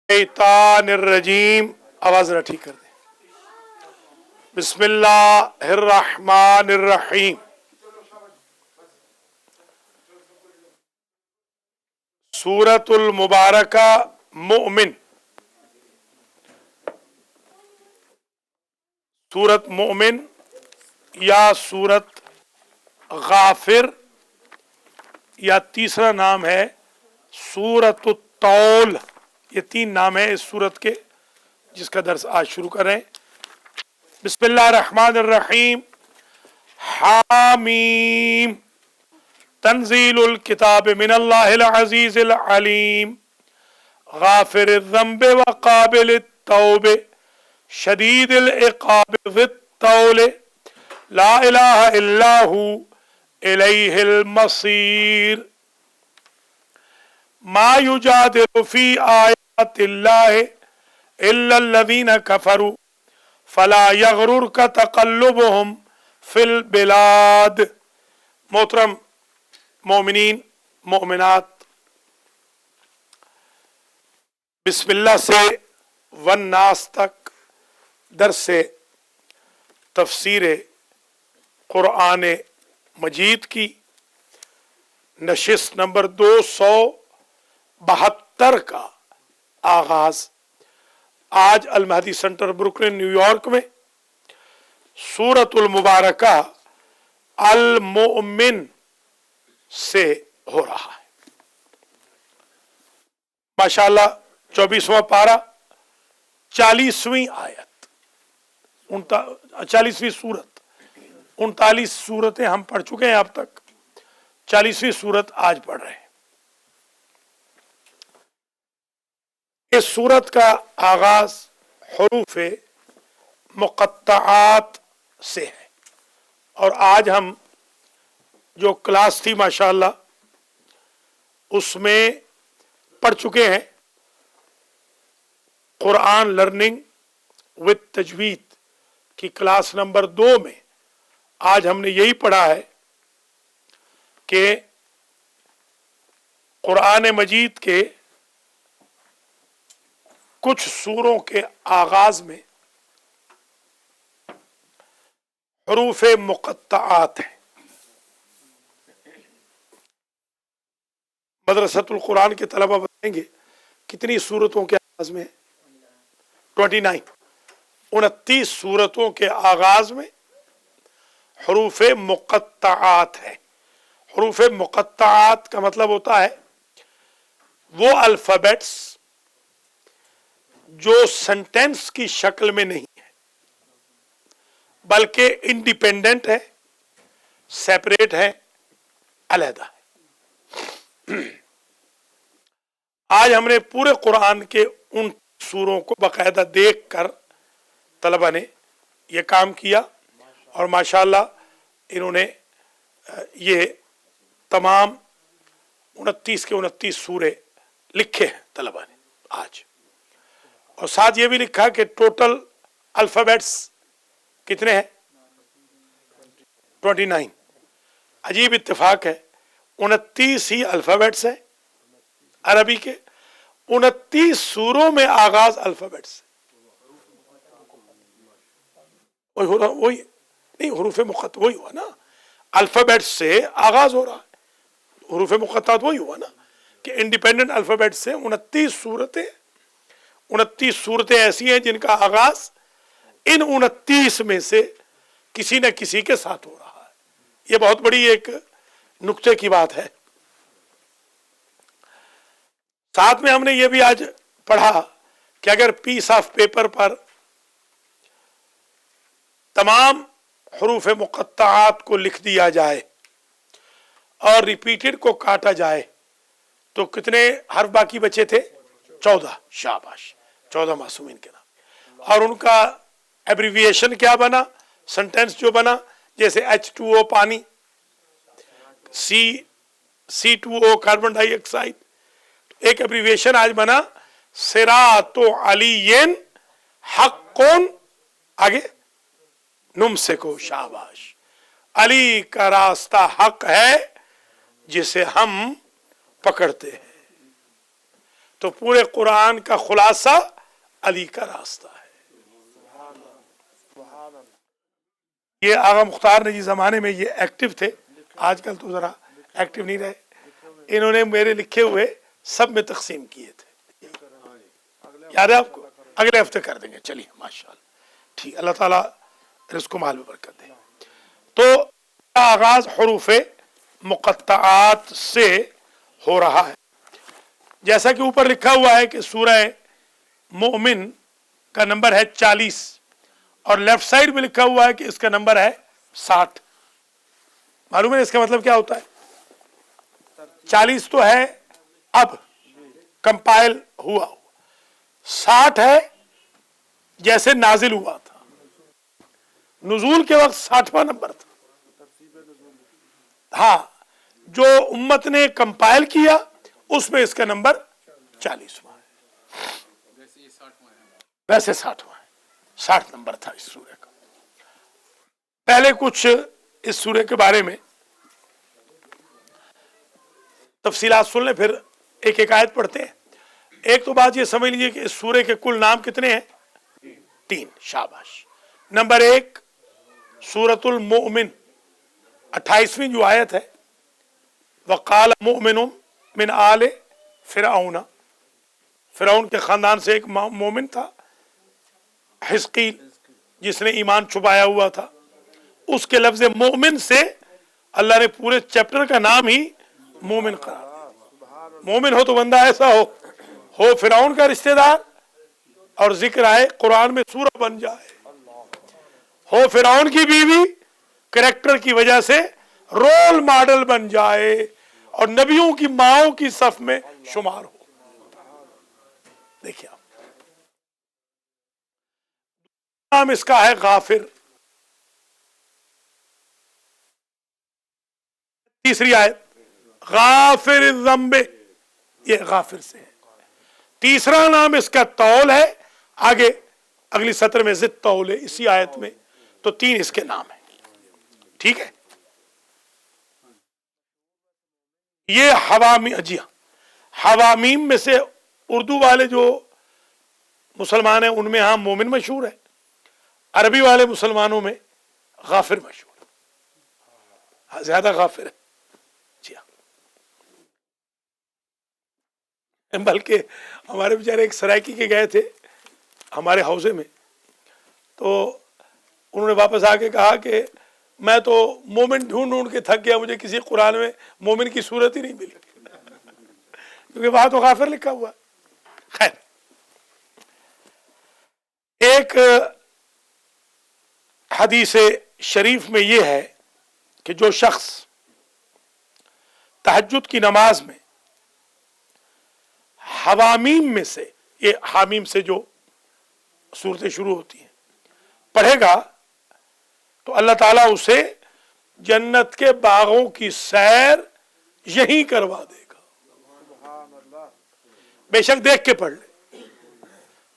शैतानिर्रजीम। आवाज जरा ठीक कर दे। बिस्मिल्लाहिर्रहमानिर्रहीम। सूरतुल मुबारका मुमिन। सूरत मुमिन या सूरत गाफिर या तीसरा नाम है सूरत तौल। ये तीन नाम है इस सूरत के, जिसका दर्स आज शुरू कर रहे हैं। बिस्मिल्लाहिर्रहमानिर्रहीम। हामीम तंजीलुल किताब मिनल्लाहिल अजीजिल अलीम गाफिरिज़ ज़ंबि व काबिलित तौबे शदीदिल इक़ाब ज़ित-तौल ला इलाहा इल्लाहु इलैहिल मसीर। मा युजादिलु फी आयातिल्लाहि इल्लल्लज़ीना कफरू फला यग़रुरका तक़ल्लुबुहुम फिल बिलाद। मोहतरम मोमिनीन मोमिनात, बिस्मिल्लाह से वन नास तक दर्स से तफसीर कुरान मजीद की नशिस्त नंबर 272 का आगाज आज अल महदी सेंटर ब्रुकलिन न्यूयॉर्क में सूरतुल मुबारका अल मुमिन से हो रहा है। माशाअल्लाह 24वां पारा 40वीं आयत 40वीं सूरत। 39 सूरतें हम पढ़ चुके हैं अब तक, 40वीं सूरत आज पढ़ रहे हैं। इस सूरत का आगाज हुरूफ मुक़त्तआत से है और आज हम जो क्लास थी माशाअल्लाह उसमें पढ़ चुके हैं कुरान लर्निंग विद तजवीद की क्लास नंबर 2 में आज हमने यही पढ़ा है कि कुरान मजीद के कुछ सूरों के आगाज में हुरूफ मुक़त्तआत है। मदरसतुल कुरान के तलबा बताएंगे कितनी सूरतों के आगाज में है? 29। 29 सूरतों के आगाज में हुरूफ मुक़त्तआत है। हुरूफ मुक़त्तआत का मतलब होता है वो अल्फाबेट्स जो सेंटेंस की शक्ल में नहीं है बल्कि इंडिपेंडेंट है, सेपरेट है, अलहदा है। आज हमने पूरे कुरान के उन सूरों को बाकायदा देखकर तलबा ने यह काम किया और माशाअल्लाह इन्होंने ये तमाम 29 के 29 सूरे लिखे हैं तलबा ने आज। और साथ ये भी लिखा कि टोटल अल्फाबेट्स कितने हैं? 29। अजीब इत्तेफाक है, 29 ही अल्फाबेट्स हैं अरबी के, 29 सूरों में आगाज अल्फाबेट्स। वही नहीं, हुरूफ मुक़त्तआत वही हुआ ना, अल्फाबेट से आगाज हो रहा है। हुरूफ मुक़त्तआत वही हुआ ना कि इंडिपेंडेंट अल्फाबेट से 29 सूरतें ऐसी हैं जिनका आगाज इन 29 में से किसी न किसी के साथ हो रहा है। यह बहुत बड़ी एक नुक्ते की बात है। साथ में हमने ये भी आज पढ़ा कि अगर पीस ऑफ पेपर पर तमाम हुरूफ मुक़त्तआत को लिख दिया जाए और रिपीटेड को काटा जाए तो कितने हर्फ बाकी बचे थे? 14। शाबाश, 14 मासूमीन के नाम। और उनका एब्रिविएशन क्या बना? सेंटेंस जो बना, जैसे H2O पानी, C2O कार्बन डाइऑक्साइड, एक एब्रिविएशन आज बना सिरातो अलीयन हक़्क़ुन, आगे नुमसिको। शाबाश, अली का रास्ता हक है जिसे हम पकड़ते हैं। तो पूरे कुरान का खुलासा अली का रास्ता है। ये आगा मुख्तार ने जिस जमाने में ये एक्टिव थे, आजकल तो जरा एक्टिव नहीं रहे, इन्होंने मेरे लिखे हुए सब में तकसीम किए थे। याद है आपको? अगले हफ्ते कर देंगे। चलिए माशाअल्लाह, ठीक, अल्लाह ताला रिज़्क़ माल में बरकत दे। तो आगाज हुरूफ़े मुक़त्तआत से हो रहा है, जैसा कि ऊपर लिखा हुआ है कि सूरह मोमिन का नंबर है 40 और लेफ्ट साइड में लिखा हुआ है कि इसका नंबर है 60। मालूम है इसका मतलब क्या होता है? 40 तो है अब कंपाइल हुआ, 60 है जैसे नाजिल हुआ था। नुज़ूल के वक्त 60वां नंबर था। हाँ, जो उम्मत ने कंपाइल किया उसमें इसका नंबर 40वां है, वैसे 60वां है। 60 नंबर था इस सूरे का। पहले कुछ इस सूरे के बारे में तफसीलात सुन लें, फिर एक एक आयत पढ़ते हैं। एक तो बात ये समझ लीजिए कि इस सूरे के कुल नाम कितने हैं? 3। शाबाश। नंबर 1 सूरतुल मोमिन, 28वीं जो आयत है, वक़ाल मोमिनुम मिन आले फिरऔन, फिरौन के खानदान से एक मोमिन था हिस्कील, जिसने ईमान छुपाया हुआ था। उसके लफ्ज मोमिन से अल्लाह ने पूरे चैप्टर का नाम ही मोमिन करार दिया। मोमिन हो तो बंदा ऐसा हो फिरौन का रिश्तेदार, और जिक्र आए कुरान में सूरा बन जाए, हो फिरौन की बीवी, कैरेक्टर की वजह से रोल मॉडल बन जाए और नबियों की माओं की सफ में शुमार हो। देखिए आप, नाम इसका है गाफिर। तीसरी आयत गाफिर ज़म्बे, ये गाफिर से है। तीसरा नाम इसका तौल है, आगे अगली सत्र में जिद तौल है इसी आयत में। तो 3 इसके नाम है, ठीक है। ये हवामी, जी हाँ, हवामीम में से उर्दू वाले जो मुसलमान हैं उनमें हाँ मोमिन मशहूर है, अरबी वाले मुसलमानों में गाफिर मशहूर है, ज्यादा गाफिर है। जी हाँ, बल्कि हमारे बेचारे एक सरायकी के गए थे हमारे हौजे में, तो उन्होंने वापस आके कहा कि मैं तो मोमिन ढूंढ ढूंढ के थक गया, मुझे किसी कुरान में मोमिन की सूरत ही नहीं मिली क्योंकि वहां तो गाफिर लिखा हुआ। खैर, एक हदीस शरीफ में यह है कि जो शख्स तहज्जुद की नमाज में हवामीम में से, ये हामीम से जो सूरतें शुरू होती हैं, पढ़ेगा तो अल्लाह ताला उसे जन्नत के बागों की सैर यहीं करवा देगा। बेशक देख के पढ़ ले,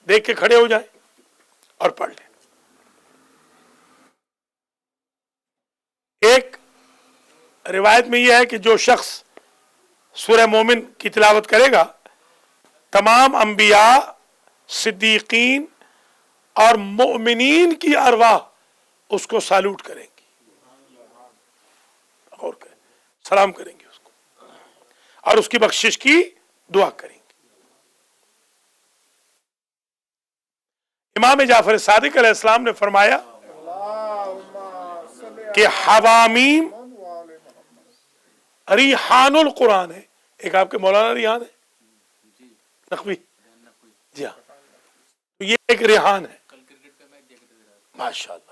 देख के खड़े हो जाए और पढ़ ले। एक रिवायत में यह है कि जो शख्स सूरह मोमिन की तिलावत करेगा, तमाम अंबिया, सिद्दीकीन और मोमिनीन की अरवाह उसको सैल्यूट करेंगी और सलाम करेंगी उसको और उसकी बख्शिश की दुआ करेंगी। इमाम जाफर सादिक अलैहिस्सलाम ने फरमाया कि हवामीम रिहानुल कुरान है। एक आपके मौलाना रिहान है नकवी, जी हाँ, तो ये एक रिहान है। माशाअल्लाह,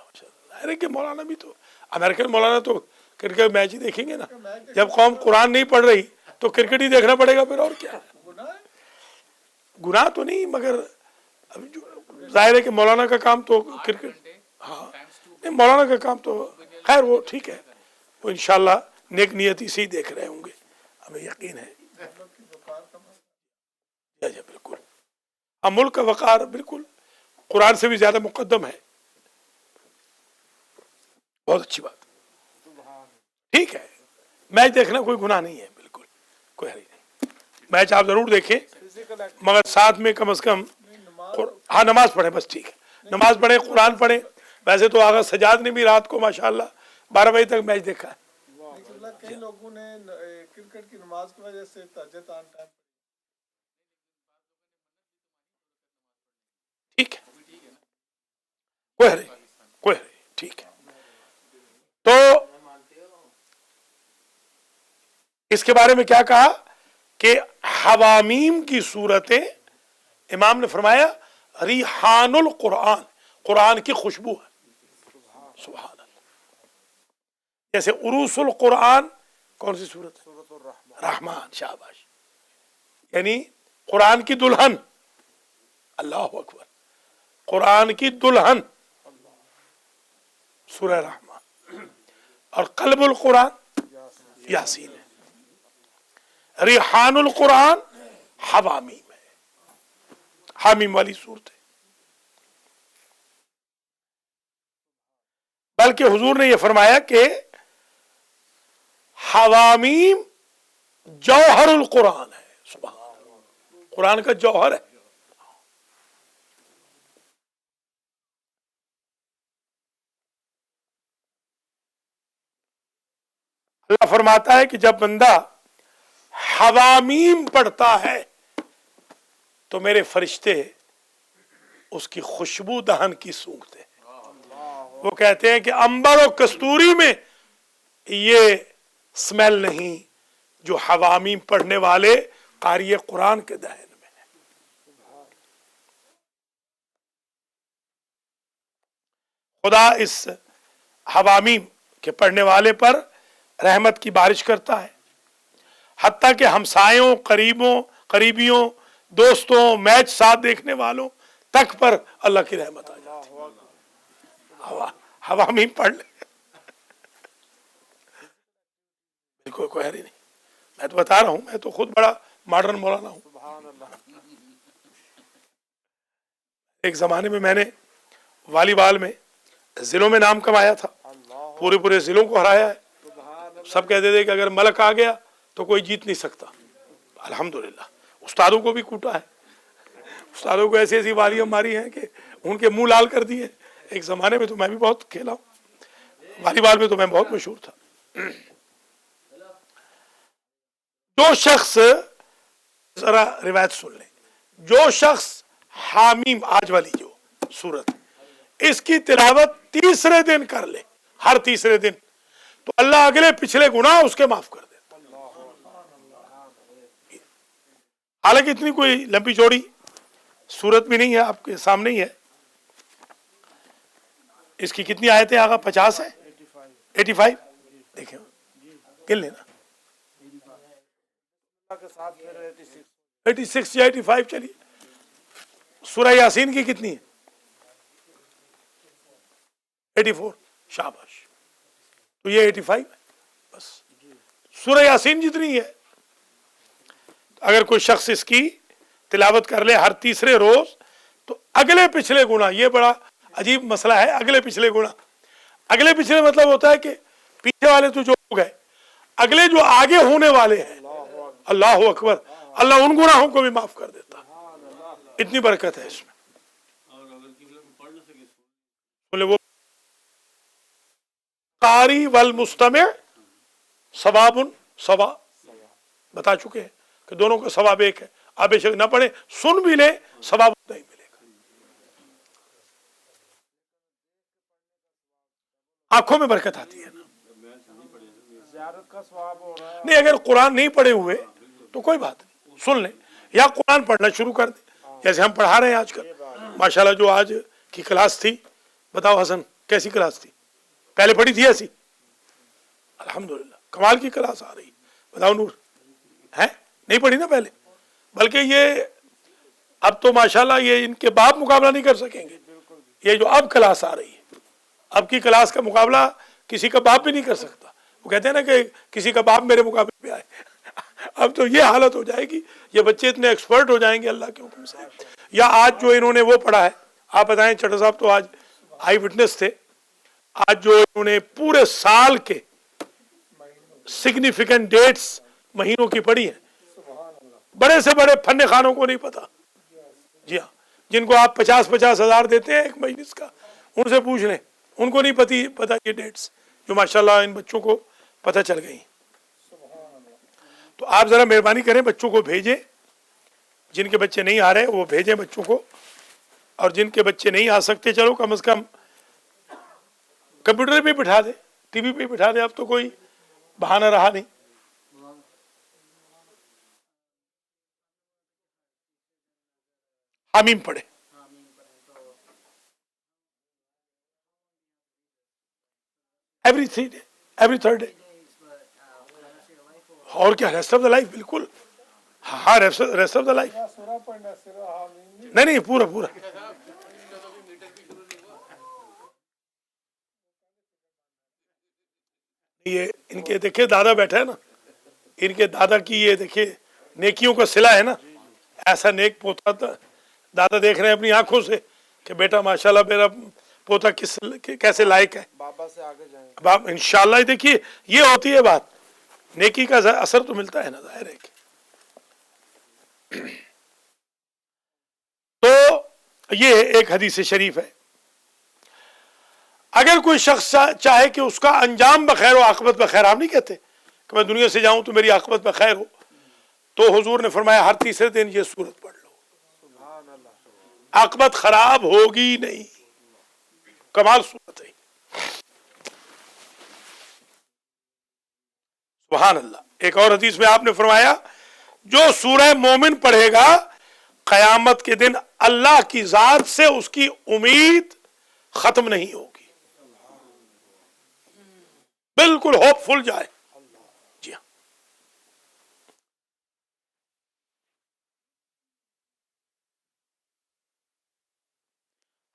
अरे के मौलाना भी तो, अमेरिकन मौलाना तो क्रिकेट मैच ही देखेंगे ना। जब कौम कुरान नहीं पढ़ रही तो क्रिकेट ही देखना पड़ेगा, फिर और क्या है। गुनाह तो नहीं, मगर जाहिर है कि मौलाना का काम तो क्रिकेट, हाँ नहीं, मौलाना का काम तो खैर वो ठीक है, वो इंशाल्लाह नेक नियति से ही देख रहे होंगे, हमें यकीन है। बिल्कुल, अब मुल्क का वक़ार बिल्कुल कुरान से भी ज्यादा मुकद्दम है। बहुत अच्छी बात, ठीक है। मैच देखना कोई गुनाह नहीं है, बिल्कुल कोई हरी नहीं। मैच आप जरूर देखें, मगर साथ में कम से कम हाँ नमाज पढ़े, बस ठीक है, नमाज पढ़े, कुरान पढ़े। वैसे तो आगा सजाद ने भी रात को माशाल्लाह 12 बजे तक मैच देखा है। कई लोगों ने क्रिकेट की नमाज की वजह से तहज्जुद टाइम ठीक है, कोई हर्ज नहीं, कोई हर्ज नहीं, ठीक है। तो इसके बारे में क्या कहा कि हवामीम की सूरतें, इमाम ने फरमाया रिहानुल कुरान, कुरान की खुशबू है। सुभान अल्लाह। जैसे उरूसुल कुरान कौन सी सूरत है? रहमान, शाबाश, यानी कुरान की दुल्हन, अल्लाह अकबर, कुरान की दुल्हन सूरह रहमान। और कल्बुल कुरान यासीन है, रिहानुल कुरान हवामीम है, हामीम वाली सूरत है। बल्कि हुजूर ने यह फरमाया कि हवामीम जौहरुल कुरान है। सुभान अल्लाह, कुरान का जौहर है। अल्लाह फरमाता है कि जब बंदा हवामीम पढ़ता है तो मेरे फरिश्ते उसकी खुशबू दहन की सूंघते हैं। वो कहते हैं कि अंबर और कस्तूरी में ये स्मेल नहीं जो हवामीम पढ़ने वाले कारी कुरान के दहन में है। खुदा इस हवामीम के पढ़ने वाले पर रहमत की बारिश करता है, हत्ता कि हमसायों, करीबियों, दोस्तों, मैच साथ देखने वालों तक पर अल्लाह की रहमत आ जाती है। हवामीम पढ़ ले, बिल्कुल कोई हरी नहीं। मैं तो बता रहा हूं, मैं तो खुद बड़ा मॉडर्न मौलाना हूं। एक जमाने में मैंने वॉलीबॉल में जिलों में नाम कमाया था, पूरे जिलों को हराया है। सब कहते थे कि अगर मलक आ गया तो कोई जीत नहीं सकता। अल्हम्दुलिल्लाह, उस्तादों को भी कूटा है, उस्तादों को ऐसी ऐसी वालियां मारी हैं कि उनके मुंह लाल कर दिए। एक जमाने में तो मैं भी बहुत खेला हूं, वॉलीबॉल में तो मैं बहुत मशहूर था। जो शख्स, जरा रिवायत सुन ले, जो शख्स हामीम, आज वाली जो सूरत, इसकी तिलावत तीसरे दिन कर ले, हर तीसरे दिन, तो अल्लाह अगले पिछले गुनाह उसके माफ कर देता। हालांकि इतनी कोई लंबी चौड़ी सूरत भी नहीं है, आपके सामने ही है। इसकी कितनी आयतें आगा? 50 है, 85। देखें, गिन लेना, 86 या 85। चलिए, सूरह यासीन की कितनी है? 84। शाबाश, तो ये 85 है बस। सूरह यासीन जितनी है, अगर कोई शख्स इसकी तिलावत कर ले हर तीसरे रोज, तो अगले पिछले गुना, ये बड़ा अजीब मसला है, अगले पिछले गुना। अगले पिछले मतलब होता है कि पीछे वाले तो जो हो गए, अगले जो आगे होने वाले हैं, अल्लाह अकबर, अल्लाह उन गुनाहों को भी माफ कर देता। इतनी बरकत है इसमें। बोले वो कारी वल मुस्तमे सवाबुन सवा, बता चुके हैं कि दोनों का सवाब एक है। आप बेशक ना पढ़े, सुन भी ले, सवाब नहीं मिलेगा। आंखों में बरकत आती है ना, नहीं अगर कुरान नहीं पढ़े हुए तो कोई बात नहीं, सुन ले, या कुरान पढ़ना शुरू कर दे, जैसे हम पढ़ा रहे हैं आजकल। माशाल्लाह, जो आज की क्लास थी, बताओ हसन, कैसी क्लास थी? पहले पढ़ी थी ऐसी? अल्हम्दुलिल्लाह, कमाल की क्लास आ रही। बताओ नूर, है नहीं पढ़ी ना पहले? बल्कि ये अब तो माशाल्लाह ये इनके बाप मुकाबला नहीं कर सकेंगे। ये जो अब क्लास आ रही है, अब की क्लास का मुकाबला किसी का बाप भी नहीं कर सकता। वो कहते हैं ना कि किसी का बाप मेरे मुकाबले पे आए। अब तो ये हालत हो जाएगी, ये बच्चे इतने एक्सपर्ट हो जाएंगे अल्लाह के हुक्म से। या आज जो इन्होंने वो पढ़ा है, आप बताएं चड्ढा साहब तो आज आई विटनेस थे, आज जो इन्होंने पूरे साल के सिग्निफिकेंट डेट्स महीनों की पढ़ी है, بڑے سے بڑے فن خانوں کو نہیں پتا. جی ہاں, جن کو آپ 50-50 ہزار دیتے ہیں ایک مجلس کا, ان سے پوچھ لیں, ان کو نہیں پتا یہ ڈیٹس جو ماشاءاللہ ان بچوں کو پتہ چل گئی. تو آپ ذرا مہربانی کریں, بچوں کو بھیجیں, جن کے بچے نہیں آ رہے وہ بھیجیں بچوں کو, اور جن کے بچے نہیں آ سکتے چلو کم از کم کمپیوٹر پہ بٹھا دیں, ٹی وی پہ بٹھا دیں, اب تو کوئی بہانہ رہا نہیں. حامیم پڑھے ایوری تھرڈ ڈے, اور کیا ریسٹ آف دا لائف, بالکل ہاں ریسٹ آف دا لائف, پورا سورہ پڑھنا صرف حامیم نہیں پورا پورا. یہ ان کے دیکھے دادا بیٹھا ہے نا, ان کے دادا کی یہ دیکھیے نیکیوں کا صلہ ہے نا, ایسا نیک پوتا دادا دیکھ رہے ہیں اپنی آنکھوں سے کہ بیٹا ماشاءاللہ میرا پوتا کیسے لائق ہے. بابا سے آگے جائیں. اب انشاءاللہ دیکھیے یہ ہوتی ہے بات, نیکی کا اثر تو ملتا ہے نا, ظاہر ہے کہ. تو یہ ایک حدیث شریف ہے. اگر کوئی شخص چاہے کہ اس کا انجام بخیر ہو, عاقبت بخیر, آپ نہیں کہتے کہ میں دنیا سے جاؤں تو میری عاقبت بخیر ہو, تو حضور نے فرمایا ہر تیسرے دن یہ سورت پڑھ لو, عاقبت خراب ہوگی نہیں. کمال سورت ہے, سبحان اللہ. ایک اور حدیث میں آپ نے فرمایا جو سورہ مومن پڑھے گا قیامت کے دن اللہ کی ذات سے اس کی امید ختم نہیں ہوگی, بالکل ہوپ فل جائے. جی ہاں,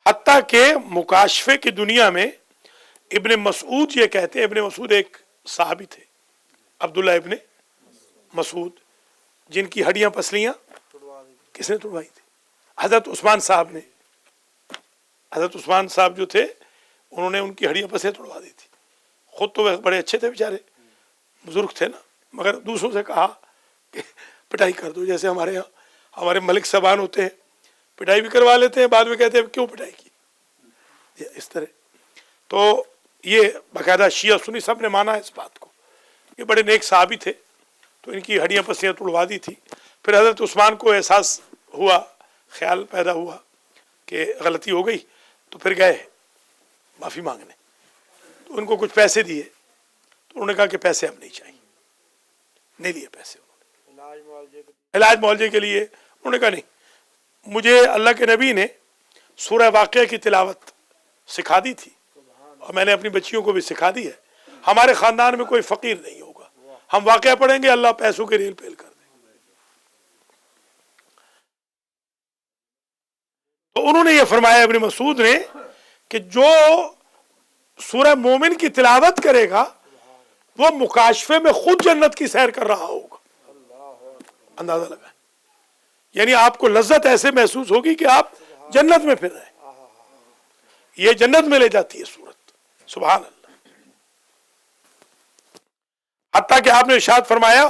حتیٰ کہ مکاشفے کی دنیا میں ابن مسعود یہ کہتے ہیں, ابن مسعود ایک صحابی تھے, عبداللہ ابن مسعود, جن کی ہڈیاں پسلیاں کس نے توڑوائی تھی؟ حضرت عثمان صاحب نے. حضرت عثمان صاحب جو تھے انہوں نے ان کی ہڈیاں پسلیاں توڑوا دی تھی. خود تو وہ بڑے اچھے تھے بیچارے, بزرگ تھے نا, مگر دوسروں سے کہا کہ پٹائی کر دو, جیسے ہمارے یہاں ہمارے ملک صاحبان ہوتے ہیں, پٹائی بھی کروا لیتے ہیں, بعد میں کہتے ہیں کیوں پٹائی کی, اس طرح. تو یہ باقاعدہ شیعہ سنی سب نے مانا اس بات کو, یہ بڑے نیک صحابی تھے, تو ان کی ہڈیاں پسلیاں توڑوا دی تھی. پھر حضرت عثمان کو احساس ہوا, خیال پیدا ہوا کہ غلطی ہو گئی, تو پھر گئے معافی مانگنے. تو ان کو کچھ پیسے دیے, تو انہوں نے کہا کہ پیسے اب نہیں چاہیے, نہیں دیے پیسے. انہوں نے علاج معالجے کے لیے انہوں نے کہا نہیں, مجھے اللہ کے نبی نے سورہ واقعہ کی تلاوت سکھا دی تھی, اور میں نے اپنی بچیوں کو بھی سکھا دی ہے. ہمارے خاندان میں کوئی فقیر نہیں ہوگا, ہم واقعہ پڑھیں گے, اللہ پیسوں کے ریل پیل کر دیں. تو انہوں نے یہ فرمایا ابن مسعود نے کہ جو سورہ مومن کی تلاوت کرے گا وہ مکاشفے میں خود جنت کی سیر کر رہا ہوگا. اندازہ لگائیں, یعنی آپ کو لذت ایسے محسوس ہوگی کہ آپ جنت میں پھر رہے ہیں. یہ جنت میں لے جاتی ہے سورت, سبحان اللہ. حتیٰ کہ آپ نے ارشاد فرمایا,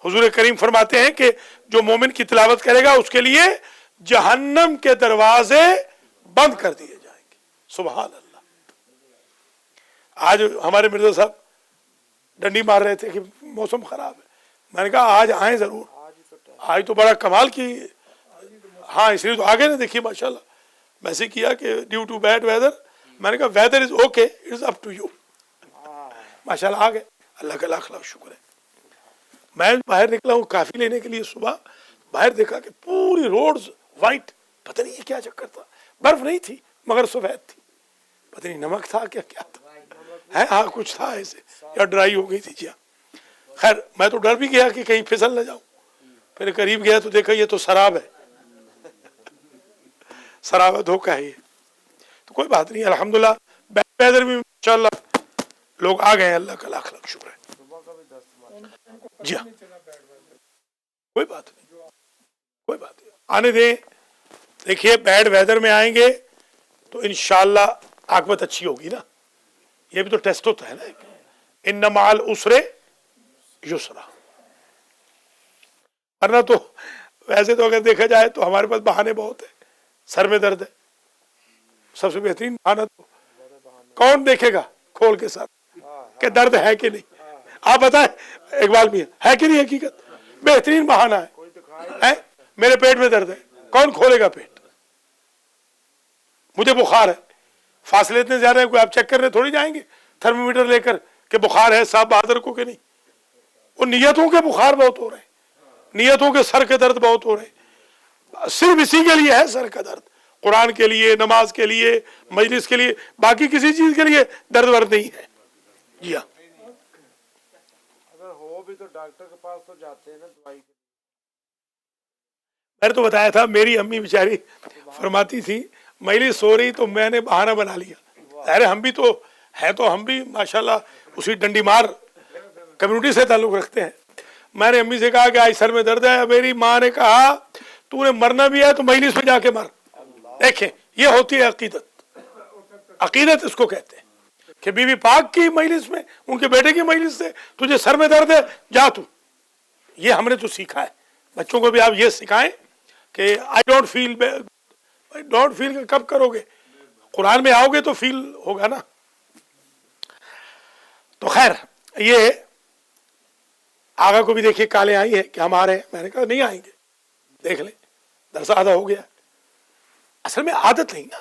حضور کریم فرماتے ہیں کہ جو مومن کی تلاوت کرے گا اس کے لیے جہنم کے دروازے بند کر دیے جائیں گے. سبحان اللہ. آج ہمارے مرزا صاحب ڈنڈی مار رہے تھے کہ موسم خراب ہے, میں نے کہا آج آئیں ضرور, آج تو بڑا کمال کی, ہاں اس لیے تو آگے نا, دیکھیے ماشاءاللہ میسج کیا کہ ڈیو ٹو بیڈ ویدر, میں نے کہا whether is okay, it is up to you. ماشاءاللہ آ گئے, اللہ کا لاکھ لاکھ شکر ہے. میں باہر نکلا ہوں کافی لینے کے لیے, صبح باہر دیکھا کہ پوری روڈز وائٹ, پتہ نہیں یہ کیا چکر تھا, برف نہیں تھی مگر سفید تھی, پتہ نہیں نمک تھا کیا تھا, ہاں کچھ تھا ایسے, یا ڈرائی ہو گئی تھی. جی خیر, میں تو ڈر بھی گیا کہ کہیں پھسل نہ جاؤں. پھر قریب گیا تو دیکھا یہ تو سراب ہے, سراب ہے, دھوکہ ہے یہ. تو کوئی بات نہیں, الحمدللہ بیڈ ویدر میں انشاءاللہ لوگ آ گئے ہیں, اللہ کا لاکھ لاکھ شکر ہے. جی ہاں, کوئی بات نہیں, کوئی بات نہیں, آنے دیں. دیکھیے بیڈ ویدر میں آئیں گے تو انشاءاللہ عاقبت اچھی ہوگی نا, یہ بھی تو ٹیسٹ ہوتا ہے نا. ان مع العسر یسرا. ورنہ تو ویسے تو اگر دیکھا جائے تو ہمارے پاس بہانے بہت ہیں. سر میں درد ہے، سب سے بہترین بہانہ تو کون دیکھے گا کھول کے ساتھ کہ درد ہے کہ نہیں؟ آپ بتائیں اقبال میاں، ہے کہ نہیں حقیقت؟ بہترین بہانہ ہے. میرے پیٹ میں درد ہے، کون کھولے گا پیٹ؟ مجھے بخار ہے، فاصلے اتنے زیادہ ہیں، کوئی آپ چیک کرنے تھوڑی جائیں گے تھرمو میٹر لے کر کہ بخار ہے صاحب بہادر کو کہ نہیں. وہ نیتوں کے بخار بہت ہو رہے ہیں، نیتوں کے سر کے درد بہت ہو رہے ہیں. صرف اسی کے لیے ہے سر کا درد، قرآن کے لیے، نماز کے لیے، مجلس کے لیے، باقی کسی چیز کے لیے درد ورد نہیں ہے. جی ہاں، اگر ہو بھی تو ڈاکٹر کے پاس تو جاتے ہیں نا دوائی کے. میں نے تو بتایا تھا، میری امی بیچاری فرماتی تھی مجلس ہو رہی تو میں نے بہانہ بنا لیا. ظاہر ہم بھی تو ہے، تو ہم بھی ماشاءاللہ اسی ڈنڈی مار کمیونٹی سے تعلق رکھتے ہیں. میں نے امی سے کہا کہ آج سر میں درد ہے. میری ماں نے کہا تو نے مرنا بھی ہے تو مجلس میں جا کے مر. دیکھیں یہ ہوتی ہے عقیدت، عقیدت اس کو کہتے ہیں کہ بی بی پاک کی مجلس میں، ان کے بیٹے کی مجلس سے تجھے سر میں درد ہے جا تو. یہ ہم نے تو سیکھا ہے. بچوں کو بھی آپ یہ سکھائیں کہ آئی ڈونٹ فیل کب کرو گے؟ قرآن میں آؤ گے تو فیل ہوگا نا. تو خیر، یہ آگا کو بھی دیکھیے کالیں آئی ہیں کہ ہم آ رہے ہیں. میں نے کہا نہیں آئیں گے، دیکھ لیں درس آدھا ہو گیا. اصل میں عادت نہیں نا،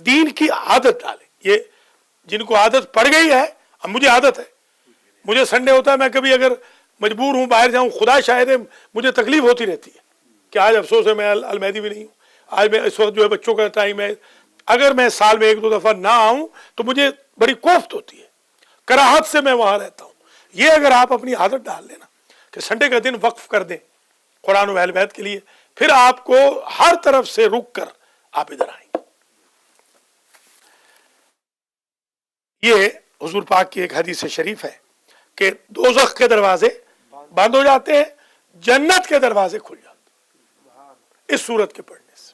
دین کی عادت ڈالیں. یہ جن کو عادت پڑ گئی ہے، اب مجھے عادت ہے، مجھے سنڈے ہوتا ہے میں کبھی اگر مجبور ہوں باہر جاؤں، خدا شاہد ہے مجھے تکلیف ہوتی رہتی ہے کہ آج افسوس ہے میں المہدی بھی نہیں ہوں. آج میں اس وقت جو ہے بچوں کا ٹائم ہے، اگر میں سال میں 1-2 دفعہ نہ آؤں تو مجھے بڑی کوفت ہوتی ہے، کراہت سے میں وہاں رہتا ہوں. یہ اگر آپ اپنی عادت ڈال لینا کہ سنڈے کا دن وقف کر دیں قرآن و اہل بیت کے لیے، پھر آپ کو ہر طرف سے رک کر آپ ادھر آئیں گے. یہ حضور پاک کی ایک حدیث شریف ہے کہ دوزخ کے دروازے بند ہو جاتے ہیں، جنت کے دروازے کھل جاتے ہیں اس صورت کے پڑھنے سے.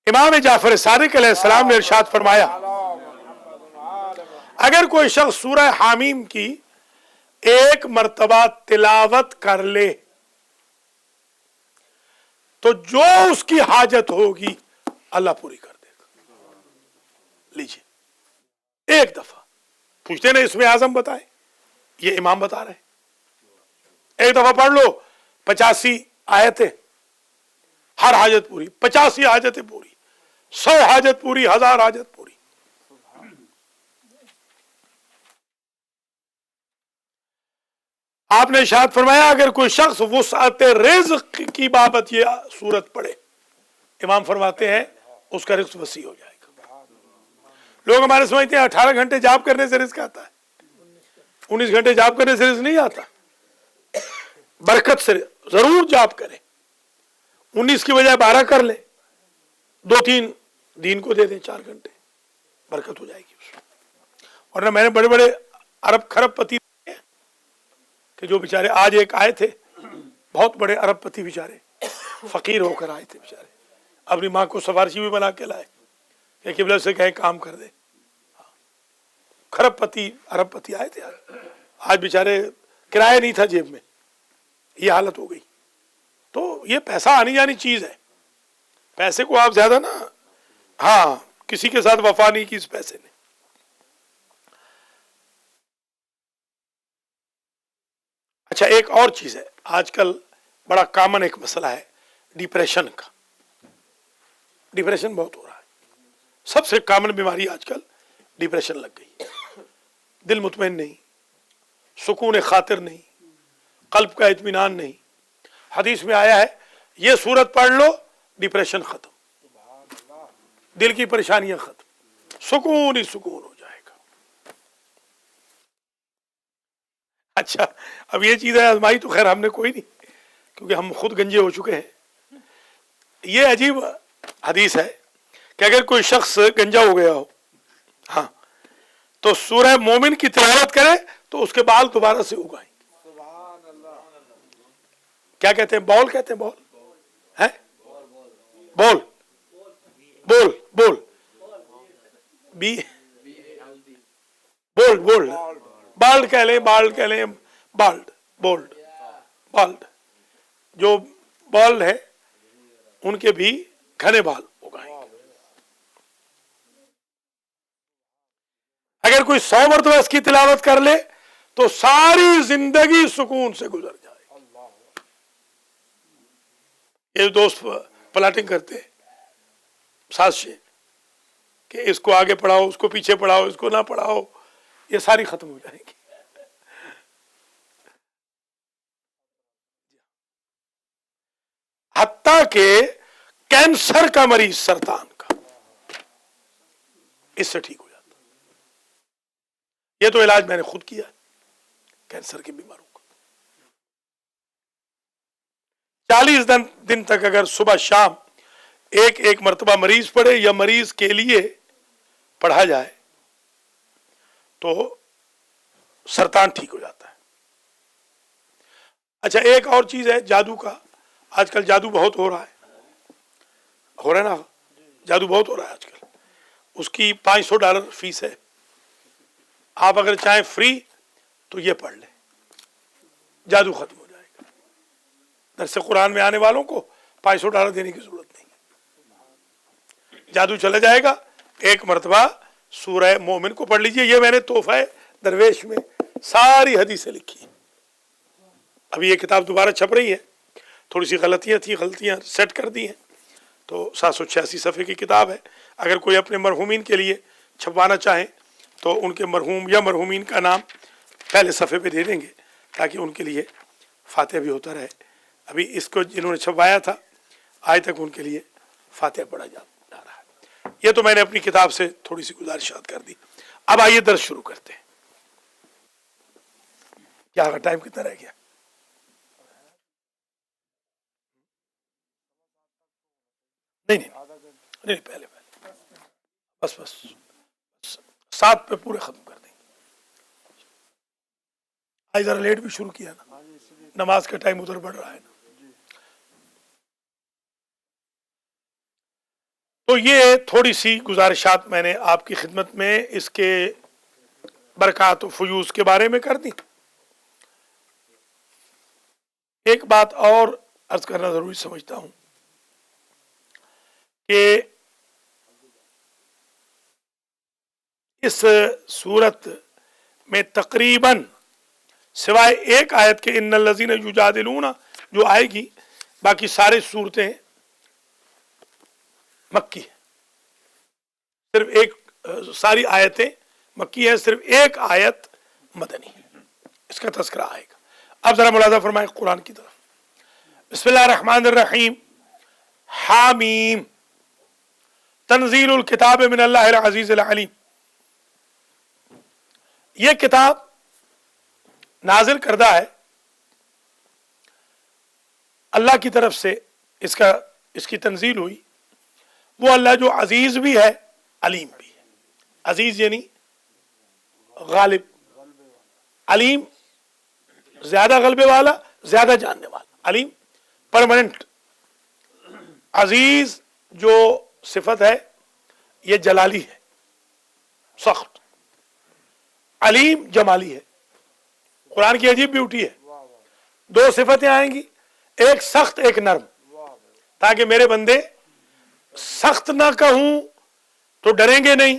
امام جعفر صادق علیہ السلام نے ارشاد فرمایا اگر کوئی شخص سورہ حامیم کی 1 مرتبہ تلاوت کر لے تو جو اس کی حاجت ہوگی اللہ پوری کر دے گا. لیجیے 1 دفعہ پوچھتے نا اسم اعظم بتائیں، یہ امام بتا رہے ہیں 1 دفعہ پڑھ لو 85 آیتیں، ہر حاجت پوری، 85 حاجتیں پوری، 100 حاجت پوری، 1000 حاجت پوری. آپ نے ارشاد فرمایا اگر کوئی شخص وسعت رزق کی بابت یہ سورت پڑھے، امام فرماتے ہیں اس کا رزق وسیع ہو جائے گا. لوگ ہمارے سمجھتے ہیں 18 گھنٹے جاب کرنے سے رزق آتا ہے، 19 گھنٹے جاب کرنے سے رزق نہیں آتا. برکت سے ضرور جاب کریں، 19 کی بجائے 12 کر لیں، 2-3 دین کو دے دیں، 4 گھنٹے، برکت ہو جائے گی اس میں. ورنہ میں نے بڑے بڑے ارب خرب پتی کہ جو بیچارے آج ایک آئے تھے، بہت بڑے ارب پتی بیچارے، فقیر ہو کر آئے تھے بیچارے، اپنی ماں کو سفارشی بھی بنا کے لائے کہ قبلہ سے کہیں کام کر دے. خرب پتی ارب پتی آئے تھے، آج بیچارے کرایہ نہیں تھا جیب میں، یہ حالت ہو گئی. تو یہ پیسہ آنی جانی چیز ہے، پیسے کو آپ زیادہ نا، ہاں کسی کے ساتھ وفا نہیں کی اس پیسے نے. اچھا ایک اور چیز ہے، آج کل بڑا کامن ایک مسئلہ ہے ڈپریشن کا. ڈپریشن بہت ہو رہا ہے، سب سے کامن بیماری آج کل ڈپریشن لگ گئی. دل مطمئن نہیں، سکون خاطر نہیں، قلب کا اطمینان نہیں. حدیث میں آیا ہے یہ سورت پڑھ لو ڈپریشن ختم، دل کی پریشانیاں ختم، سکون ہی سکون ہو جائے گا. اچھا اب یہ چیز ہے آزمائی تو خیر ہم نے کوئی نہیں، کیونکہ ہم خود گنجے ہو چکے ہیں. یہ عجیب حدیث ہے کہ اگر کوئی شخص گنجا ہو گیا ہو، ہاں، تو سورہ مومن کی تلاوت کرے تو اس کے بال دوبارہ سے اگائیں. کیا کہتے ہیں؟ بول کہتے ہیں، بول ہے، بول بول بول بی بول بول بالڈ کہہ لیں، بالڈ کہہ لیں، बाल्ड जो बाल है उनके भी घने बाल उगाएंगे। अगर कोई 100 मरतबा इसकी तिलावत कर ले तो सारी जिंदगी सुकून से गुजर जाएगी। ये दोस्त प्लाटिंग करते हैं साथ से कि इसको आगे पढ़ाओ, उसको पीछे पढ़ाओ, इसको ना पढ़ाओ, ये सारी खत्म हो जाएंगी। हत्ता के कैंसर का मरीज, सरतान का, इससे ठीक हो जाता। ये तो इलाज मैंने खुद किया कैंसर के बीमारों का। 40 दिन तक अगर सुबह शाम एक मर्तबा मरीज पढ़े या मरीज के लिए पढ़ा जाए तो सरतान ठीक हो जाता है। अच्छा, एक और चीज है जादू का। आजकल जादू बहुत हो रहा है ना, जादू बहुत हो रहा है आजकल। उसकी $500 फीस है। आप अगर चाहें फ्री तो ये पढ़ लें, जादू खत्म हो जाएगा। दरस कुरान में आने वालों को $500 देने की जरूरत नहीं, जादू चला जाएगा। एक मरतबा सूरह मोमिन को पढ़ लीजिए। ये मैंने तोहफा दरवेश में सारी हदीसें लिखी। अभी ये किताब दोबारा छप रही है, थोड़ी सी गलतियां सेट कर दी हैं, तो 786 सफ़े की किताब है। अगर कोई अपने मरहूमीन के लिए छपवाना चाहे तो उनके मरहूम या मरहूमीन का नाम पहले सफ़े पे दे देंगे ताकि उनके लिए फातिहा भी होता रहे। अभी इसको जिन्होंने छपवाया था आज तक उनके लिए फातिहा पढ़ा जा रहा है। ये तो मैंने अपनी किताब से थोड़ी सी गुजारिशात कर दी। अब आइए दर्स शुरू करते हैं। क्या टाइम कितना रह गया? नहीं, पहले बस 7 पे पूरे खत्म कर देंगे। आज जरा लेट भी शुरू किया ना, नमाज का टाइम उधर बढ़ रहा है ना। तो ये थोड़ी सी गुजारिशात मैंने आपकी खिदमत में इसके बरक़ात और फ़यूज़ के बारे में कर दी। एक बात और अर्ज करना जरूरी समझता हूं कि इस सूरत में तकरीबन सिवाय एक आयत के इन्नल लज़ीना युजादिलूना जो आएगी, बाकी सारी सूरतें मक्की है। सिर्फ एक सारी आयतें मक्की है, सिर्फ एक आयत मदनी है, इसका तज़किरा आएगा। अब जरा मुलाज़ा फरमाए कुरान की तरफ। बिस्मिल्लाहिर्रहमानिर्रहीम। हामीम तंज़ीलुल किताब मिनल्लाहिल अज़ीज़िल अलीम। ये किताब नाजिल करदा है अल्लाह की तरफ से। इसकी तंजील हुई वो अल्लाह जो अजीज भी है अलीम भी है। अजीज यानी गालिब, अलीम ज्यादा गलबे वाला, ज्यादा जानने वाला, अलीम परमानेंट। अजीज जो सिफत है ये जलाली है, सख्त। अलीम जमाली है। कुरान की अजीब ब्यूटी है, 2 सिफतें आएंगी, एक सख्त एक नरम, ताकि मेरे बंदे सख्त ना कहूं तो डरेंगे नहीं,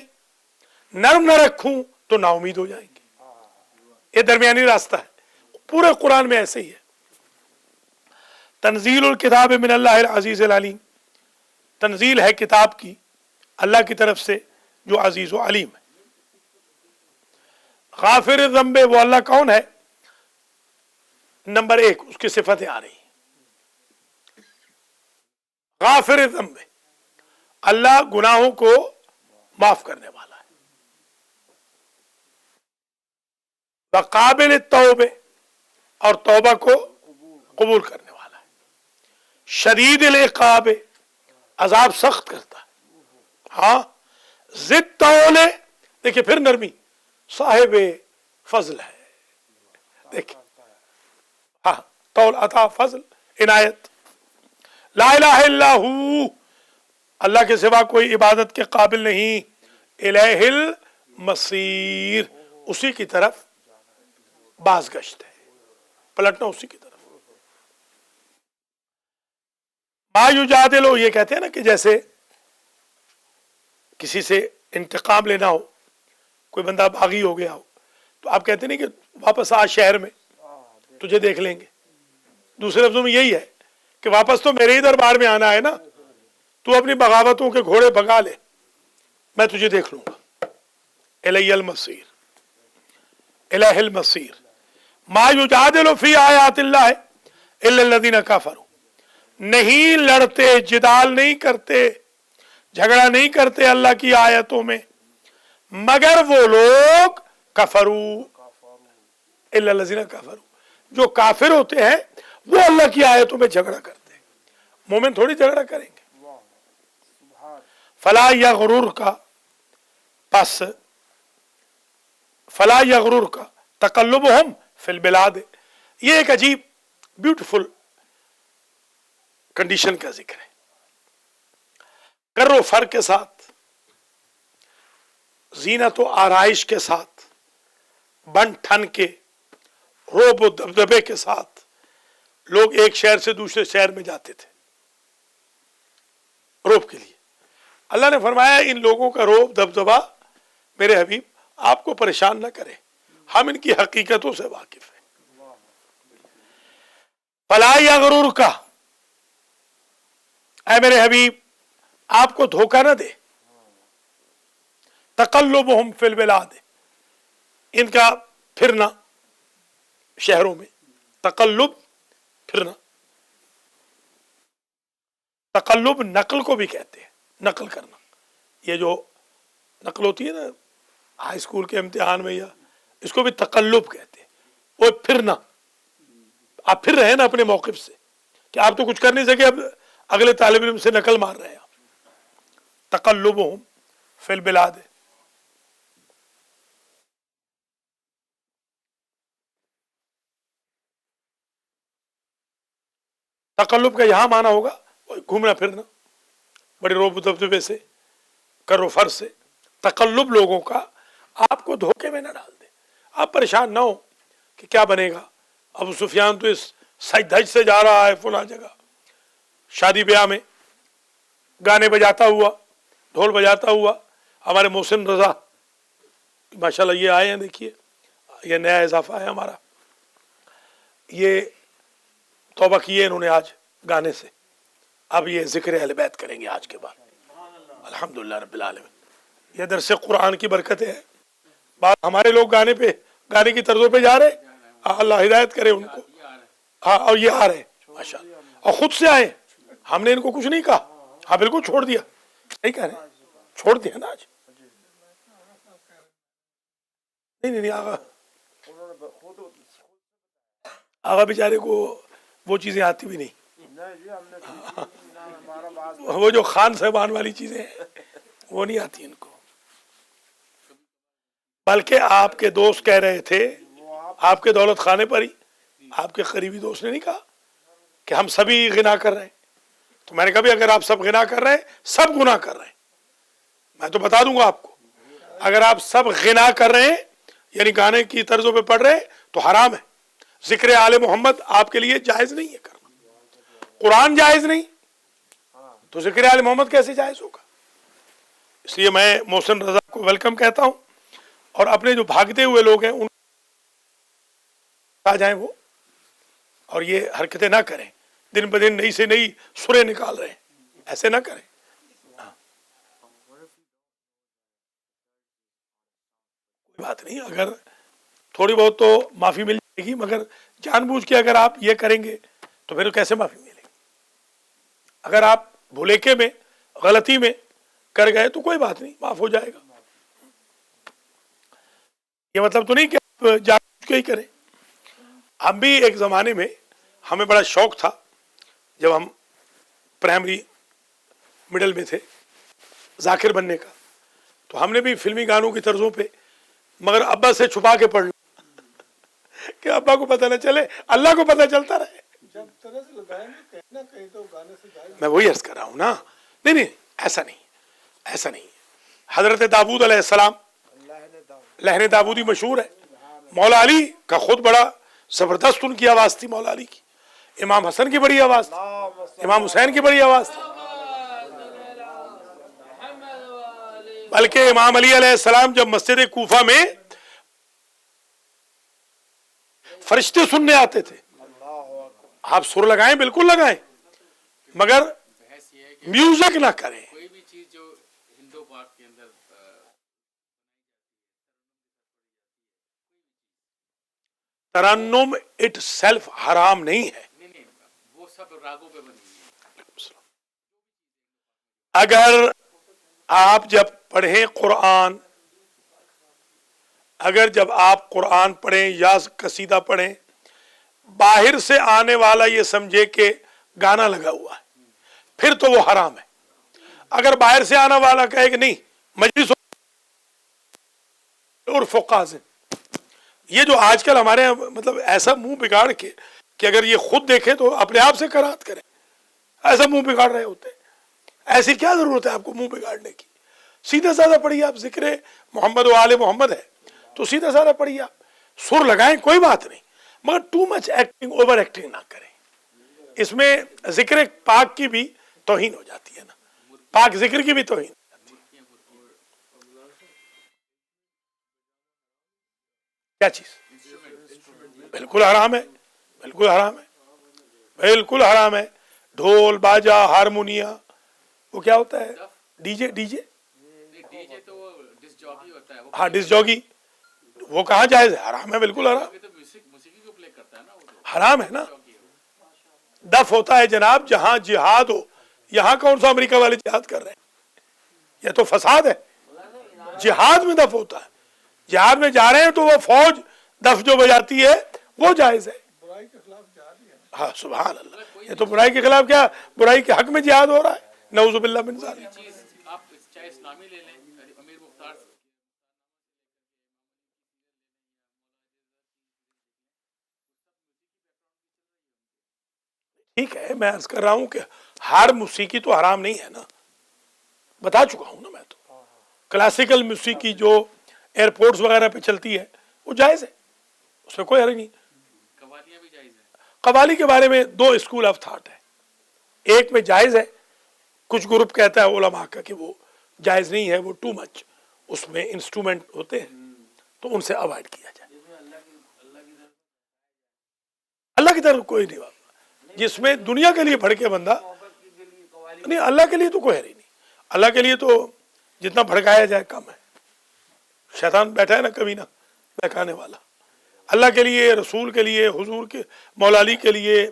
नरम ना रखूं तो नाउमीद हो जाएंगे। ये दरमियानी रास्ता है, पूरे कुरान में ऐसे ही है। तंजीलुल किताब मिनल्लाहिल अज़ीज़िल अलीम, तंजील है किताब की अल्लाह की तरफ से जो अजीज व अलीम है। गाफिर ज़ंबे, वो अल्लाह कौन है? नंबर 1 उसकी सिफतें आ रही। गाफिर ज़ंबे, अल्लाह गुनाहों को माफ करने वाला है। वक़ाबिल तौबे, और तौबा को कबूल करने वाला है। शदीदिल इक़ाब, अजाब सख्त करता है। हाँ, ज़िद तौले, देखिए फिर नरमी, साहिबे फजल है। देखिए हाँ, तौल अता फजल इनायत। ला इलाहा इल्ला हू, अल्लाह के सिवा कोई इबादत के काबिल नहीं। इलैहिल मसीर, उसी की तरफ बाज़गश्त है। پلٹنا اسی کی طرف. ما یجادلو، یہ کہتے ہیں نا کہ جیسے کسی سے انتقام لینا ہو، کوئی بندہ باغی ہو گیا ہو تو آپ کہتے نہیں کہ واپس آ شہر میں تجھے دیکھ لیں گے. دوسرے لفظوں میں یہی ہے کہ واپس تو میرے ہی دربار میں آنا ہے نا، تو اپنی بغاوتوں کے گھوڑے بھگا لے، میں تجھے دیکھ لوں گا. الی المصیر، الہ المصیر. ما یجادل فی آیات اللہ الا الذین کفروا، نہیں لڑتے، جدال نہیں کرتے، جھگڑا نہیں کرتے اللہ کی آیتوں میں مگر وہ لوگ کفروا، الا الذین کفروا، جو کافر ہوتے ہیں وہ اللہ کی آیتوں میں جھگڑا کرتے ہیں. مومن تھوڑی جھگڑا کریں گے. فلا یغرر کا، پس فلا یغرر کا تقلبہم فی البلاد، یہ ایک عجیب بیوٹیفل کنڈیشن کا ذکر ہے. کر و فر کے ساتھ، زینت و آرائش کے ساتھ، بن ٹھن کے، روب و دبدبے کے ساتھ لوگ ایک شہر سے دوسرے شہر میں جاتے تھے روب کے لیے. اللہ نے فرمایا ان لوگوں کا روب دبدبا میرے حبیب آپ کو پریشان نہ کرے، ہم ان کی حقیقتوں سے واقف ہیں. فلا یغرر کا، اے میرے حبیب آپ کو دھوکہ نہ دے. تقلبہم فی البلاد، ان کا پھرنا شہروں میں، تقلب پھرنا. تقلب نقل کو بھی کہتے ہیں، نقل کرنا. یہ جو نقل ہوتی ہے نا ہائی اسکول کے امتحان میں، یا اس کو بھی تقلب کہتے ہیں. وہ پھرنا، آپ پھر رہے ہیں نا اپنے موقف سے، کہ آپ تو کچھ کر نہیں سکے، اب اگلے طالب علم سے نقل مار رہے ہیں آپ. تقلبہم فی البلاد. تقلب کا یہاں معنی ہوگا گھومنا پھرنا بڑے روب و دبدبے سے، کر و فر سے. تقلب لوگوں کا آپ کو دھوکے میں نہ ڈال دے، آپ پریشان نہ ہو کہ کیا بنے گا. ابو سفیان تو اس سج دھج سے جا رہا ہے فلاں جگہ، شادی بیاہ میں گانے بجاتا ہوا، ڈھول بجاتا ہوا. ہمارے محسن رضا ماشاءاللہ یہ آئے ہیں، دیکھیے یہ نیا اضافہ ہے ہمارا، یہ توبہ کیے انہوں نے آج گانے سے. اب یہ ذکر اہل بیت کریں گے آج کے بعد الحمدللہ رب العالمین. یہ درس قرآن کی برکتیں ہیں. بات ہمارے لوگ گانے کی طرزوں پہ جا رہے، اللہ ہدایت کرے ان کو. ہاں، اور یہ آ رہے ہیں ماشاءاللہ، اور خود سے آئے. ہم نے ان کو کچھ نہیں کہا، ہاں بالکل چھوڑ دیا، نہیں کہہ رہے، چھوڑ دیا نا آج. نہیں آغا، آغا بیچارے کو وہ چیزیں آتی بھی نہیں، وہ جو خان صاحبان والی چیزیں ہیں وہ نہیں آتی ان کو. بلکہ آپ کے دوست کہہ رہے تھے، آپ کے دولت خانے پر ہی آپ کے قریبی دوست نے نہیں کہا کہ ہم سبھی غنا کر رہے ہیں. تو میں نے کہا بھی اگر آپ سب غنا کر رہے ہیں، سب گناہ کر رہے ہیں. میں تو بتا دوں گا آپ کو، اگر آپ سب غنا کر رہے ہیں یعنی گانے کی طرزوں پہ پڑھ رہے ہیں تو حرام ہے. ذکر آل محمد آپ کے لیے جائز نہیں ہے کرنا. قرآن جائز نہیں تو ذکر آل محمد کیسے جائز ہوگا؟ اس لیے میں محسن رضا کو ویلکم کہتا ہوں، اور اپنے جو بھاگتے ہوئے لوگ ہیں ان آ جائیں وہ، اور یہ حرکتیں نہ کریں. دن بدن نئی سے نئی سریں نکال رہے ہیں، ایسے نہ کریں. کوئی بات نہیں، اگر تھوڑی بہت تو معافی مل جائے گی، مگر جان بوجھ کے اگر آپ یہ کریں گے تو پھر کیسے معافی ملے گی؟ اگر آپ بھولیکے میں، غلطی میں کر گئے تو کوئی بات نہیں، معاف ہو جائے گا. یہ مطلب تو نہیں کہ آپ جان بوجھ کے ہی کریں. ہم بھی ایک زمانے میں، ہمیں بڑا شوق تھا جب ہم پرائمری مڈل میں تھے ذاکر بننے کا، تو ہم نے بھی فلمی گانوں کی طرزوں پہ، مگر ابا سے چھپا کے پڑھ لوں کہ ابا کو پتہ نہ چلے، اللہ کو پتہ چلتا رہے. جب طرز لگائیں گے کہیں نہ کہیں تو گانے سے جائے. میں وہی عرض کر رہا ہوں نا. نہیں ایسا نہیں. حضرت داؤد علیہ السلام، لہن داؤدی مشہور ہے. مولا علی کا خود بڑا जबरदस्त उनकी आवाज थी मौला अली की, इमाम हसन की बड़ी आवाज थी, इमाम हुसैन की बड़ी आवाज थी, बल्कि इमाम अली अलैहिस्सलाम जब मस्जिद कूफा में फरिश्ते सुनने आते थे, आप सुर लगाएं, बिल्कुल लगाएं, मगर म्यूजिक ना करें। कोई भी चीज जो हिंदू पाक के अंदर तरन्नुम इट सेल्फ हराम नहीं है, नहीं, वो सब रागों पे बनी हुई है। अगर आप जब पढ़ें कुरान, अगर जब आप कुरान पढ़ें या कसीदा पढ़ें, बाहर से आने वाला ये समझे कि गाना लगा हुआ है, फिर तो वो हराम है। अगर बाहर से आने वाला कहे कि नहीं मजलिस और फुकाज़, ये जो आजकल हमारे यहाँ मतलब ऐसा मुंह बिगाड़ के कि अगर ये खुद देखे तो अपने आप से करात करें, ऐसा मुंह बिगाड़ रहे होते हैं। ऐसी क्या जरूरत है आपको मुंह बिगाड़ने की? सीधा साधा पढ़िए आप, जिक्र मोहम्मद व आले मोहम्मद है तो सीधा साधा पढ़िए आप, सुर लगाएं कोई बात नहीं, मगर too much acting, over acting ना करें। इसमें जिक्र पाक की भी तौहीन हो जाती है ना, पाक जिक्र की भी तौहीन। क्या चीज? बिल्कुल हराम है, बिल्कुल हराम है, बिल्कुल हराम है। ढोल बाजा हारमोनिया, वो क्या होता है? डीजे, डीजे डीजे तो वो डिस्क जॉकी होता है, वो हाँ डिस्क जॉकी, वो कहाँ जायज है? हराम है, बिल्कुल हराम, तो म्यूजिक को प्ले करता है ना, वो तो हराम है ना। जॉकी है। दफ होता है जनाब जहां जिहाद हो, यहाँ कौन सा अमेरिका वाले जिहाद कर रहे हैं? यह तो फसाद है। जिहाद में दफ होता है, जिहाद में जा रहे हैं तो वो फौज दफ जो बजाती है वो जायज है। बुराई के खिलाफ जिहाद ही है। हाँ सुभान अल्लाह, ये तो बुराई के खिलाफ, क्या बुराई के हक में जिहाद हो रहा है? नऊजुबिल्लाह मिन ज़ालिक। चीज आप चाहे इस्लामी ले लें, अमीर मुख्तार ठीक है, मैं अर्ज कर रहा हूं कि हर मौसीकी तो हराम नहीं है ना, बता चुका हूं ना मैं तो। क्लासिकल मौसीकी जो एयरपोर्ट्स वगैरह पे चलती है वो जायज है, उसमें कोई हर्ज नहीं। कवालियां भी जायज है। कवाली के बारे में दो स्कूल ऑफ थॉट है, एक में जायज है, कुछ ग्रुप कहता है उलमा का कि वो जायज नहीं है, वो टू मच उसमें इंस्ट्रूमेंट होते हैं तो उनसे अवॉइड किया जाए। अल्लाह की तरफ कोई नहीं बात, जिसमें दुनिया के लिए भड़के बंदा नहीं, अल्लाह के लिए तो कोई है ही नहीं। अल्लाह के लिए तो जितना भड़काया जाए कम है, शैतान बैठा है ना कभी ना बहकाने वाला। अल्लाह के लिए, रसूल के लिए, हुजूर के, मौला अली के लिए,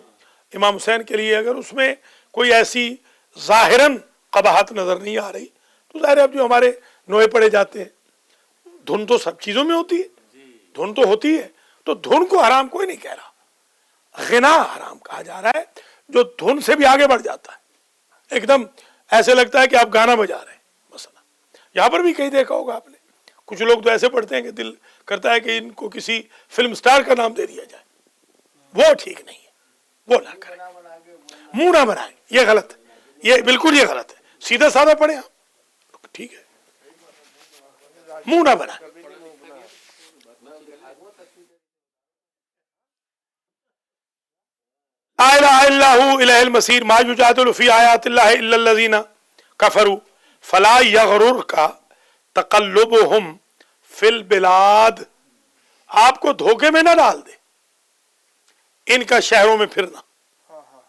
इमाम हुसैन के लिए अगर उसमें कोई ऐसी जाहिरन कबाहत नजर नहीं आ रही तो ज़ाहिर है अब जो हमारे नोए पड़े जाते हैं, धुन तो सब चीज़ों में होती है, धुन तो होती है, तो धुन को हराम कोई नहीं कह रहा, गिना हराम कहा जा रहा है जो धुन से भी आगे बढ़ जाता है, एकदम ऐसे लगता है कि आप गाना बजा रहे हैं। मसला यहाँ पर भी कहीं देखा होगा आपने, कुछ लोग तो ऐसे पढ़ते हैं कि दिल करता है कि इनको किसी फिल्म स्टार का नाम दे दिया जाए, वो ठीक नहीं है, वो ना करें, मुंह ना बनाए, ये गलत है, ये बिल्कुल ये गलत है। सीधा साधा पढ़े आप, ठीक है, मुंह ना बनाए। ला इलाहा इल्लल्लाहु इलैहिल मसीर मा युजादिलु फी आयातिल्लाहि इल्लल्लज़ीना कफरू फला यगरुरका तक़ल्लुबुहुम फिल बिलाद। आपको धोखे में ना डाल दे इनका शहरों में फिरना,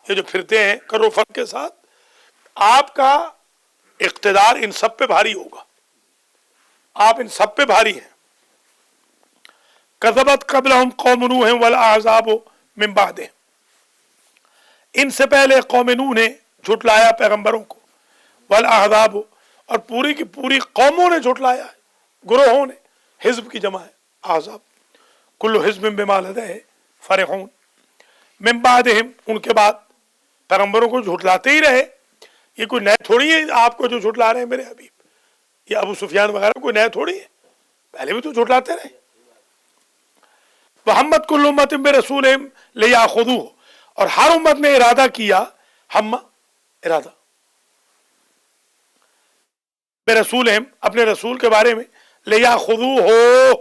ये जो फिरते हैं करो फन के साथ, आपका इक़्तिदार इन सब पे भारी होगा, आप इन सब पे भारी हैं। कज़बत क़ब्लहुम क़ौम नूह वल अहज़ाब मिन बादिहिम, इनसे पहले कौम नूह ने झुटलाया पैगंबरों को, वल अहज़ाब, और पूरी की पूरी कौमों ने झुटलाया है, गुरोहों ने, हिज़्ब की जमा है अहज़ाब, कुल्लु हिज़्बिन बिमा लदैहिम फ़रिहून, मिन बादिहिम, उनके बाद पैगंबरों को झुटलाते ही रहे। ये कोई नए थोड़ी है आपको जो झुटला रहे हैं मेरे हबीब, ये अबू सुफियान वगैरह कोई नए थोड़ी है, पहले भी तो झुटलाते रहे। वहम्मत कुल्लु उम्मतिन बिरसूलिहिम लियाख़ुज़ूहु, और हर उम्मत ने इरादा किया, हम इरादा बेरसूलिहिम, अपने रसूल के बारे में, लियाख़ुज़ूहु,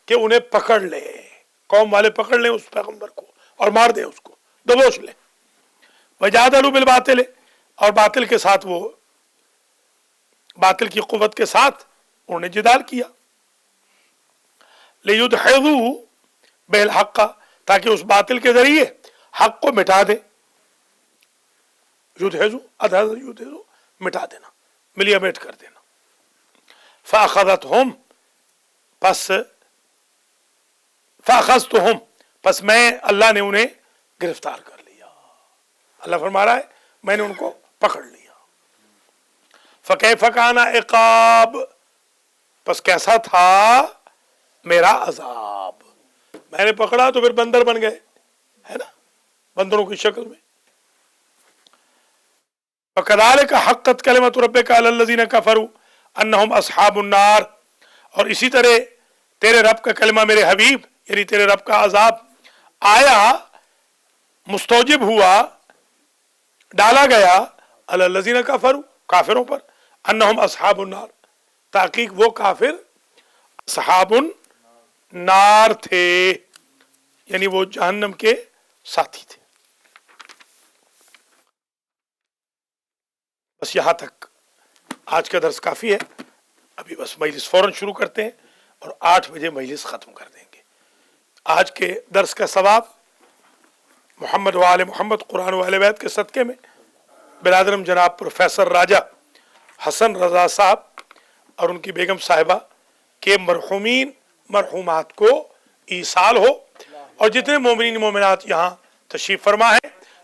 कि उन्हें पकड़ ले, कौम वाले पकड़ लें उस पैगंबर को और मार दें उसको, दबोच लें। वजादलू बिल बातिल, और बातिल के साथ वो बातिल की कुव्वत के साथ उन्होंने जिदाल किया। लियुदहिज़ू बिल हक़, ताकि उस बातिल के जरिए हक को मिटा दे। युदहिज़ू अदहज़ युदहिज़ू, मिटा देना, मिलियामेट कर देना। फ़अख़ज़तहुम, फ़अख़ज़तुहुम, बस मैं अल्लाह ने उन्हें गिरफ्तार कर लिया। अल्लाह फरमा रहा है मैंने उनको पकड़ लिया। फ़कैफ़ काना इक़ाब, बस कैसा था मेरा अजाब। मैंने पकड़ा तो फिर बंदर बन गए, है ना, बंदरों की शक्ल में। फ़कज़ालिक हक़्क़त कलिमतु रब्बिका अलल्लज़ीना कफ़रू अन्नहुम अस्हाबुन नार, और इसी तरह तेरे रब का कलमा मेरे हबीब, यानी तेरे रब का अजाब आया, मुस्तौजिब हुआ, डाला गया, अलल्लज़ीना कफ़रू, काफिरों पर, अन्नहुम अस्हाबुन नार, ताकि वो काफिर अस्हाबुन नार थे, यानी वो जहन्नम के साथी थे। बस यहां तक आज का दर्स काफी है। अभी बस मजलिस फौरन शुरू करते हैं और 8 बजे मजलिस खत्म कर देंगे। आज के दर्स का सवाब मोहम्मद वाले मोहम्मद कुरान वाले बैत के सदक़े में बिरादरम जनाब प्रोफेसर राजा हसन रजा साहब और उनकी बेगम साहिबा के मरहूमीन मरहूमात को ईसाल हो, और जितने मोमिनीन मोमिनात यहाँ तशरीफ़ फरमा है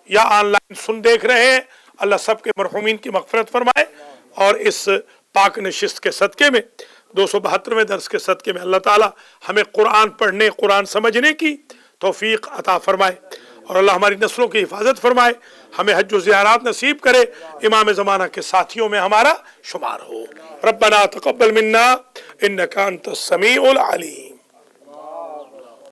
या ऑनलाइन सुन देख रहे हैं, अल्लाह सब के मरहूमीन की मग़फ़िरत फरमाए। और इस पाक नशिस्त के सदक़े में 272वें दर्स के सदक़े में अल्लाह ताला हमें कुरान पढ़ने, कुरान समझने की तौफ़ीक़ अता फरमाए, और अल्लाह हमारी नस्लों की हिफाजत फरमाए, हमें हज व ज़ियारत नसीब करे, इमाम ज़माना के साथियों में हमारा शुमार हो। रब्बना तक़ब्बल मिन्ना इन्नका अंतस समीउल अलीम।